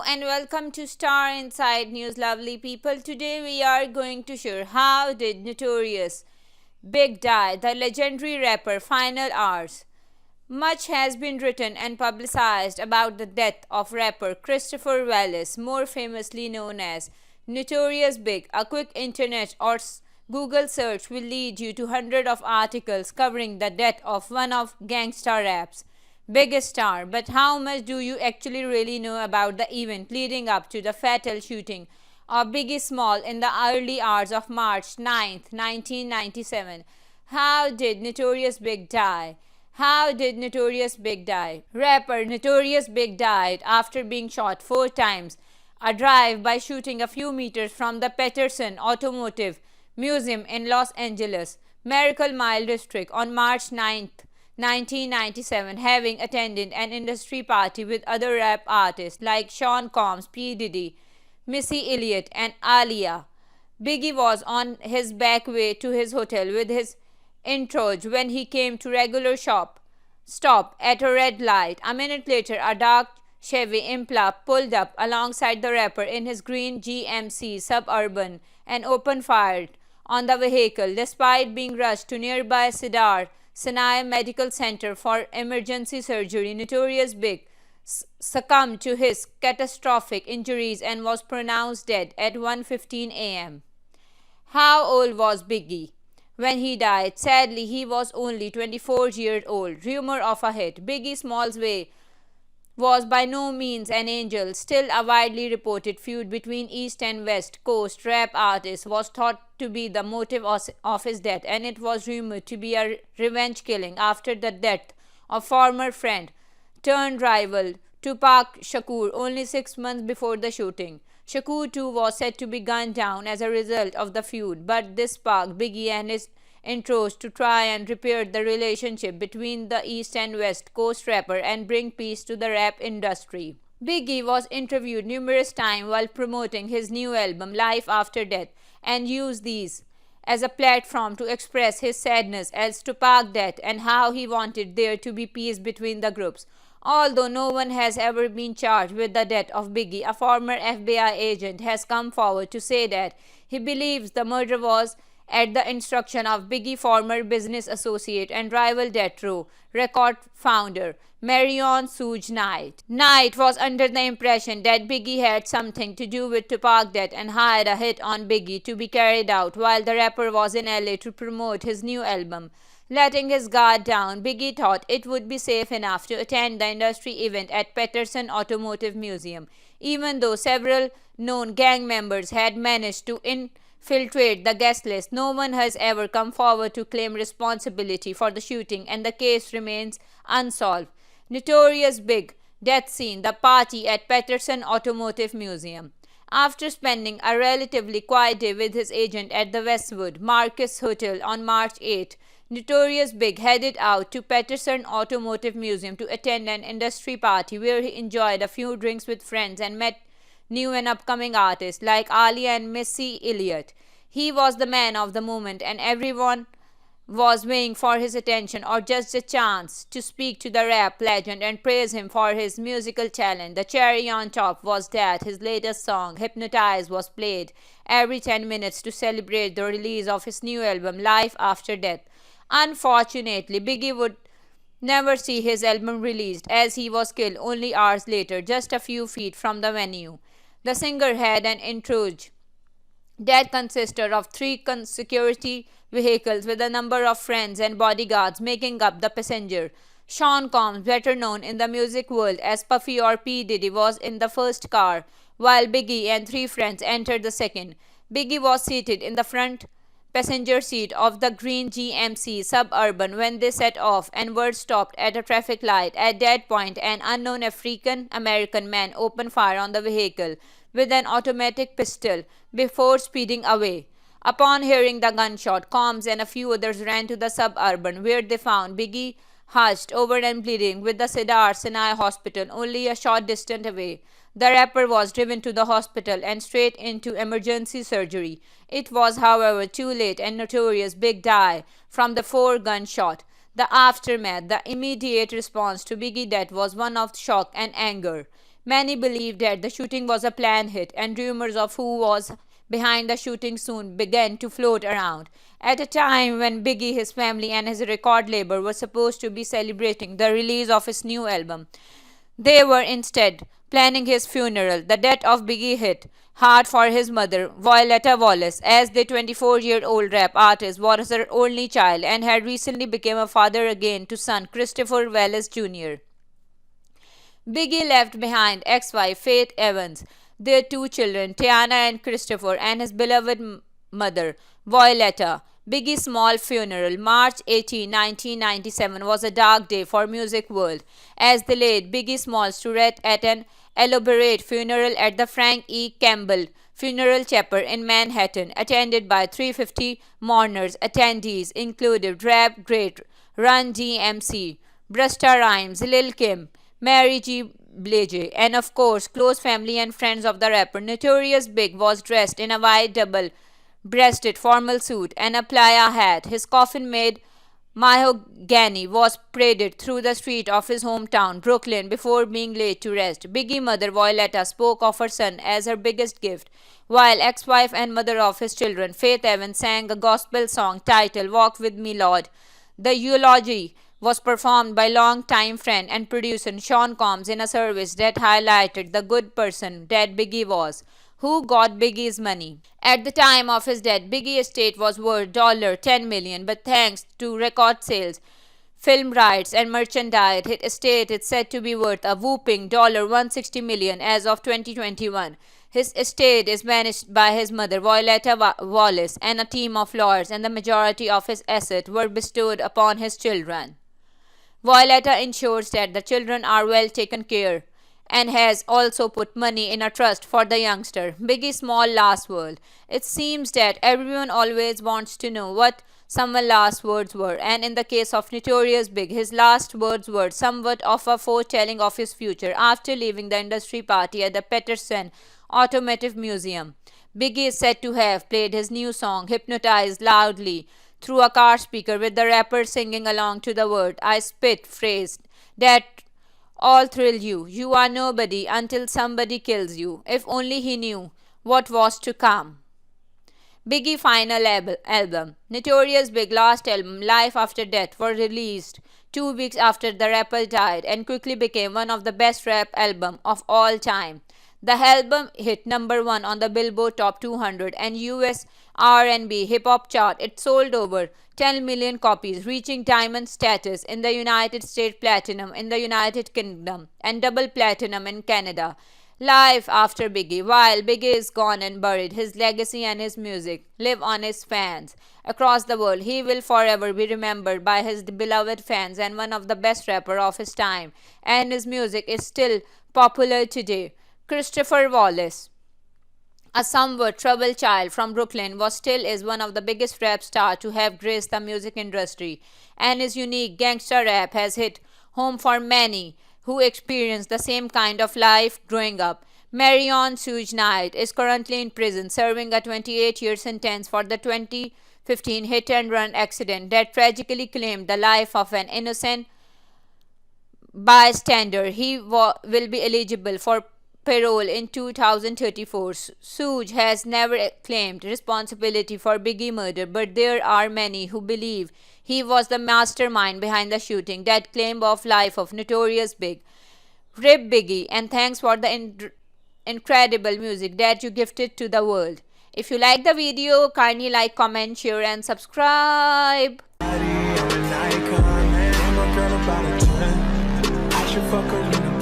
and welcome to Star Inside News, lovely people. Today we are going to share how did Notorious Big die, the legendary rapper, final hours. Much has been written and publicized about the death of rapper Christopher Wallace, more famously known as Notorious Big. A quick internet or Google search will lead you to hundreds of articles covering the death of one of gangsta rap's biggest star. But how much do you actually really know about the event leading up to the fatal shooting of Biggie Smalls in the early hours of March 9th, 1997? How did Notorious Big die? How did Notorious Big die? Rapper Notorious Big died after being shot 4 times, a drive-by shooting a few meters from the Patterson Automotive Museum in Los Angeles, Miracle Mile District on March 9th, 1997, having attended an industry party with other rap artists like Sean Combs, P. Diddy, Missy Elliott, and Aaliyah. Biggie was on his back way to his hotel with his entourage when he came to regular stop at a red light. A minute later, a dark Chevy Impala pulled up alongside the rapper in his green GMC Suburban and opened fire on the vehicle. Despite being rushed to nearby Cedar Sinai Medical Center for emergency surgery, Notorious Big succumbed to his catastrophic injuries and was pronounced dead at 1:15 a.m. How old was Biggie when he died? Sadly, he was only 24 years old. Rumor of a hit. Biggie Smalls' way was by no means an angel. Still, a widely reported feud between East and West Coast rap artists was thought to be the motive of his death, and it was rumored to be a revenge killing after the death of former friend turned rival Tupac Shakur only 6 months before the shooting. Shakur too was said to be gunned down as a result of the feud, but this sparked Biggie and his entourage to try and repair the relationship between the East and West Coast rapper and bring peace to the rap industry. Biggie was interviewed numerous times while promoting his new album Life After Death and used these as a platform to express his sadness as Tupac's death and how he wanted there to be peace between the groups. Although no one has ever been charged with the death of Biggie, a former FBI agent has come forward to say that he believes the murder was at the instruction of Biggie's former business associate and rival Death Row Record founder Marion Suge Knight. Knight was under the impression that Biggie had something to do with Tupac's death and hired a hit on Biggie to be carried out while the rapper was in LA to promote his new album. Letting his guard down, Biggie thought it would be safe enough to attend the industry event at Patterson Automotive Museum, even though several known gang members had managed to infiltrate the guest list. No one has ever come forward to claim responsibility for the shooting, and the case remains unsolved. Notorious Big death scene, the party at Patterson Automotive Museum. After spending a relatively quiet day with his agent at the Westwood Marcus Hotel on March 8, Notorious Big headed out to Patterson Automotive Museum to attend an industry party where he enjoyed a few drinks with friends and met new and upcoming artists like Aaliyah and Missy Elliott. He was the man of the moment, and everyone was waiting for his attention or just a chance to speak to the rap legend and praise him for his musical talent. The cherry on top was that his latest song, Hypnotize, was played every 10 minutes to celebrate the release of his new album, Life After Death. Unfortunately, Biggie would never see his album released as he was killed only hours later, just a few feet from the venue. The singer had an entourage that consisted of three security vehicles with a number of friends and bodyguards making up the passenger. Sean Combs, better known in the music world as Puffy or P. Diddy, was in the first car, while Biggie and three friends entered the second. Biggie was seated in the front passenger seat of the green GMC Suburban when they set off and were stopped at a traffic light. At that point, an unknown African American man opened fire on the vehicle with an automatic pistol before speeding away. Upon hearing the gunshot, Combs and a few others ran to the Suburban where they found Biggie hunched over and bleeding with the Cedar Sinai Hospital only a short distance away. The rapper was driven to the hospital and straight into emergency surgery. It was, however, too late, and Notorious Big died from the four gunshot. The aftermath, the immediate response to Biggie's death was one of shock and anger. Many believed that the shooting was a planned hit, and rumors of who was behind the shooting soon began to float around. At a time when Biggie, his family, and his record label were supposed to be celebrating the release of his new album, they were instead planning his funeral. The death of Biggie hit hard for his mother, Violetta Wallace, as the 24-year-old rap artist was her only child and had recently become a father again to son Christopher Wallace Jr. Biggie left behind ex-wife Faith Evans, their two children, Tiana and Christopher, and his beloved mother, Violetta. Biggie's small funeral, March 18, 1997, was a dark day for music world, as the late Biggie Smalls to rest at an elaborate funeral at the Frank E. Campbell Funeral Chapel in Manhattan, attended by 350 mourners. Attendees included rap great Run DMC, Busta Rhymes, Lil Kim, Mary J. Blige, and of course, close family and friends of the rapper. Notorious Big was dressed in a white double breasted formal suit and a playa hat. His coffin made mahogany was paraded through the street of his hometown, Brooklyn, before being laid to rest. Biggie mother Violetta spoke of her son as her biggest gift, while ex-wife and mother of his children, Faith Evans, sang a gospel song titled Walk With Me, Lord. The eulogy was performed by longtime friend and producer Sean Combs in a service that highlighted the good person that Biggie was. Who got Biggie's money? At the time of his death, Biggie's estate was worth $10 million, but thanks to record sales, film rights, and merchandise, his estate is said to be worth a whopping $160 million as of 2021. His estate is managed by his mother, Violetta Wallace, and a team of lawyers, and the majority of his assets were bestowed upon his children. Violetta ensures that the children are well taken care and has also put money in a trust for the youngster. Biggie's small last word. It seems that everyone always wants to know what someone's last words were, and in the case of Notorious Big, his last words were somewhat of a foretelling of his future. After leaving the industry party at the Peterson Automotive Museum, Biggie is said to have played his new song Hypnotized loudly through a car speaker, with the rapper singing along to the word I spit phrase that all thrill you. You are nobody until somebody kills you. If only he knew what was to come. Biggie final album. Notorious Big last album, Life After Death, was released 2 weeks after the rapper died and quickly became one of the best rap albums of all time. The album hit number 1 on the Billboard Top 200 and US R&B hip hop chart. It sold over 10 million copies, reaching diamond status in the United States, platinum in the United Kingdom, and double platinum in Canada. Life after Biggie. While Biggie is gone and buried, his legacy and his music live on his fans across the world. He will forever be remembered by his beloved fans and one of the best rappers of his time, and his music is still popular today. Christopher Wallace, a somewhat troubled child from Brooklyn, was still is one of the biggest rap stars to have graced the music industry, and his unique gangster rap has hit home for many who experienced the same kind of life growing up. Marion Suge Knight is currently in prison, serving a 28-year sentence for the 2015 hit-and-run accident that tragically claimed the life of an innocent bystander. He will be eligible for parole in 2034. Suge has never claimed responsibility for Biggie murder, but there are many who believe he was the mastermind behind the shooting that claimed of life of Notorious Big. Rip Biggie, and thanks for the incredible music that you gifted to the world. If you like the video, kindly like, comment, share, and subscribe. I should fuck her